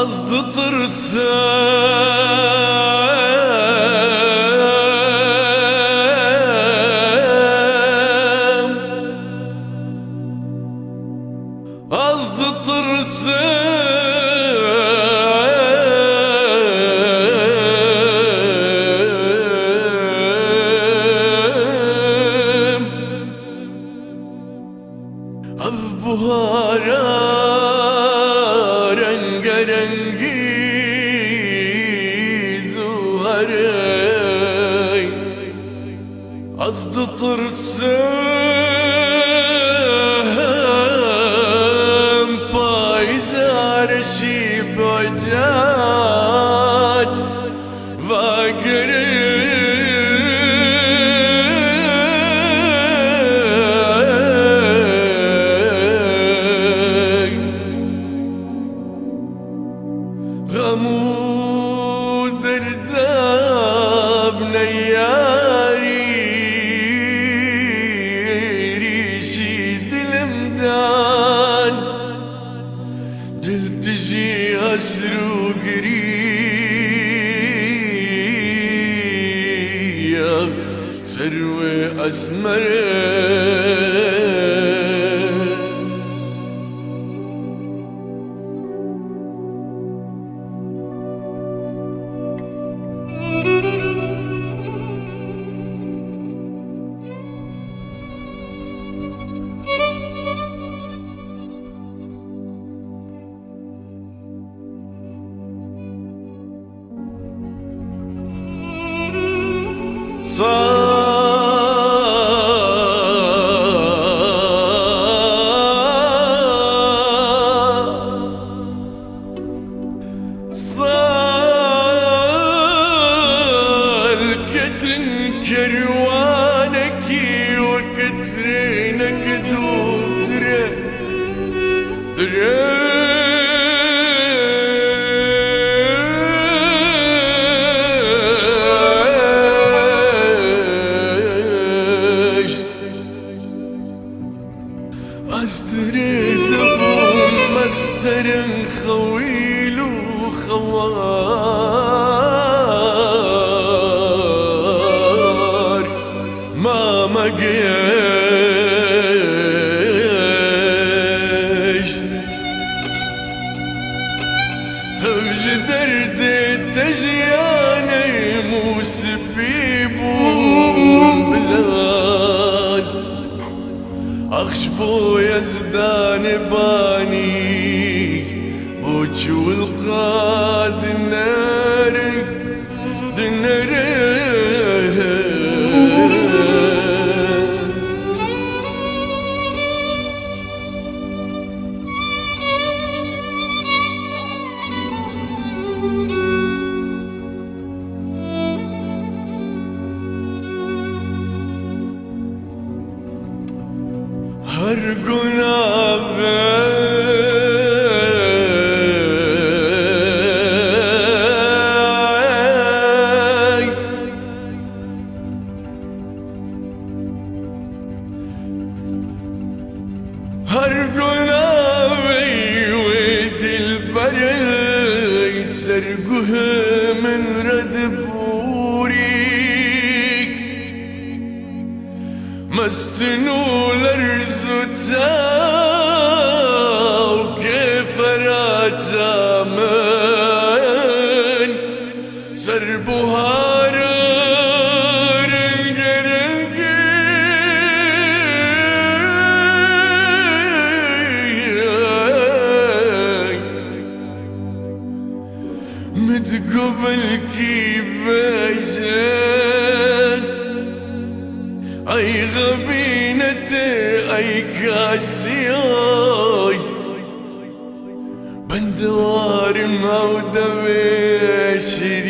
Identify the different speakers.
Speaker 1: azdı tırsam azdı tırsam az buhara rengarengiz uharey azdı tırsam payzar şib ocac vagre غمود ارداب نياري ريشي دلمدان دل تجي أسرو قرية سروي أسمر صالكة كروانك وكترينك دوب دري أصدريت أبوم مسترن خويل وخوار ما مقيش توج دردي تجياني موسبيبون بلاس أخشبو يزدان باني بوجو القاد الناري دناري هرقنا بي هرقنا بي ويدي البرد سرقه من ردبوري مستنو لرزوتا وكيف راتا من سربوها رنق متقبل كيفاشن أي غبينتي أي كاسيوي بندوار مودة بشري